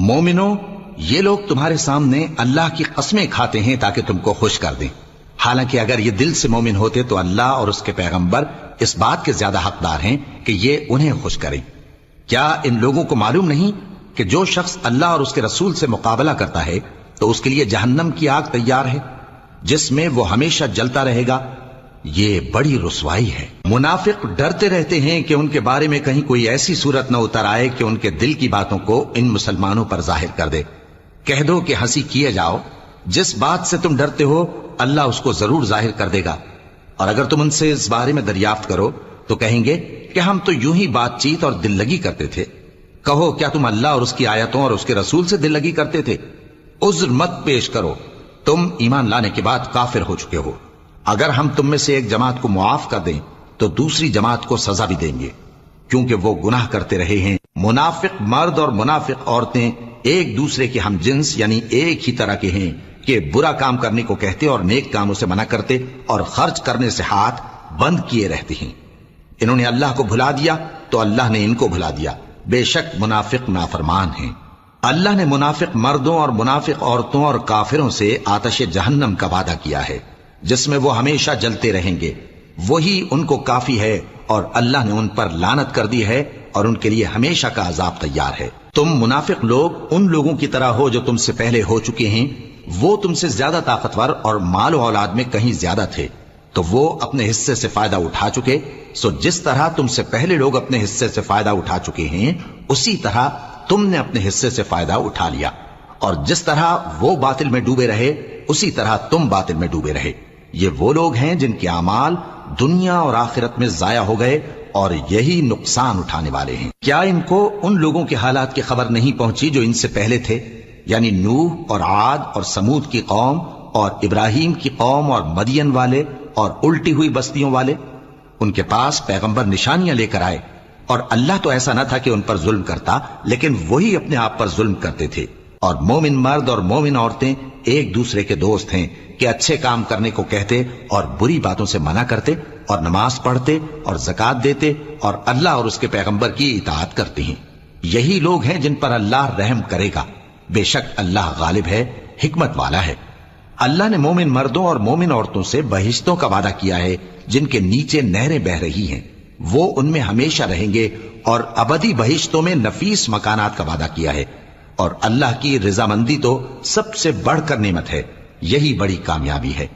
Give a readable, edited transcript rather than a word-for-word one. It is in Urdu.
مومنو، یہ لوگ تمہارے سامنے اللہ کی قسمیں کھاتے ہیں تاکہ تم کو خوش کر دیں، حالانکہ اگر یہ دل سے مومن ہوتے تو اللہ اور اس کے پیغمبر اس بات کے زیادہ حقدار ہیں کہ یہ انہیں خوش کریں۔ کیا ان لوگوں کو معلوم نہیں کہ جو شخص اللہ اور اس کے رسول سے مقابلہ کرتا ہے تو اس کے لیے جہنم کی آگ تیار ہے جس میں وہ ہمیشہ جلتا رہے گا؟ یہ بڑی رسوائی ہے۔ منافق ڈرتے رہتے ہیں کہ ان کے بارے میں کہیں کوئی ایسی صورت نہ اتر آئے کہ ان کے دل کی باتوں کو ان مسلمانوں پر ظاہر کر دے۔ کہہ دو کہ ہنسی کیے جاؤ، جس بات سے تم ڈرتے ہو اللہ اس کو ضرور ظاہر کر دے گا، اور اگر تم ان سے اس بارے میں دریافت کرو تو کہیں گے کہ ہم تو یوں ہی بات چیت اور دل لگی کرتے تھے۔ کہو کیا تم اللہ اور اس کی آیتوں اور اس کے رسول سے دل لگی کرتے تھے؟ عذر مت پیش کرو، تم ایمان لانے کے بعد کافر ہو چکے ہو۔ اگر ہم تم میں سے ایک جماعت کو معاف کر دیں تو دوسری جماعت کو سزا بھی دیں گے، کیونکہ وہ گناہ کرتے رہے ہیں۔ منافق مرد اور منافق عورتیں ایک دوسرے کے ہم جنس یعنی ایک ہی طرح کے ہیں کہ برا کام کرنے کو کہتے اور نیک کاموں سے منع کرتے اور خرچ کرنے سے ہاتھ بند کیے رہتے ہیں۔ انہوں نے اللہ کو بھلا دیا تو اللہ نے ان کو بھلا دیا، بے شک منافق نافرمان ہیں۔ اللہ نے منافق مردوں اور منافق عورتوں اور کافروں سے آتش جہنم کا وعدہ کیا ہے جس میں وہ ہمیشہ جلتے رہیں گے، وہی ان کو کافی ہے، اور اللہ نے ان پر لعنت کر دی ہے اور ان کے لیے ہمیشہ کا عذاب تیار ہے۔ تم منافق لوگ ان لوگوں کی طرح ہو جو تم سے پہلے ہو چکے ہیں، وہ تم سے زیادہ طاقتور اور مال و اولاد میں کہیں زیادہ تھے تو وہ اپنے حصے سے فائدہ اٹھا چکے، سو جس طرح تم سے پہلے لوگ اپنے حصے سے فائدہ اٹھا چکے ہیں اسی طرح تم نے اپنے حصے سے فائدہ اٹھا لیا، اور جس طرح وہ باطل میں ڈوبے رہے اسی طرح تم باطل میں ڈوبے رہے۔ یہ وہ لوگ ہیں جن کے اعمال دنیا اور آخرت میں ضائع ہو گئے اور یہی نقصان اٹھانے والے ہیں۔ کیا ان کو ان لوگوں کے حالات کی خبر نہیں پہنچی جو ان سے پہلے تھے، یعنی نوح اور عاد اور سمود کی قوم اور ابراہیم کی قوم اور مدین والے اور الٹی ہوئی بستیوں والے؟ ان کے پاس پیغمبر نشانیاں لے کر آئے، اور اللہ تو ایسا نہ تھا کہ ان پر ظلم کرتا، لیکن وہی اپنے آپ پر ظلم کرتے تھے۔ اور مومن مرد اور مومن عورتیں ایک دوسرے کے دوست ہیں کہ اچھے کام کرنے کو کہتے اور بری باتوں سے منع کرتے اور نماز پڑھتے اور زکوٰۃ دیتے اور اللہ اور اس کے پیغمبر کی اطاعت کرتے ہیں۔ یہی لوگ ہیں جن پر اللہ رحم کرے گا، بے شک اللہ غالب ہے، حکمت والا ہے۔ اللہ نے مومن مردوں اور مومن عورتوں سے بہشتوں کا وعدہ کیا ہے جن کے نیچے نہریں بہ رہی ہیں، وہ ان میں ہمیشہ رہیں گے، اور ابدی بہشتوں میں نفیس مکانات کا وعدہ کیا ہے۔ اور اللہ کی رضامندی تو سب سے بڑھ کر نعمت ہے، یہی بڑی کامیابی ہے۔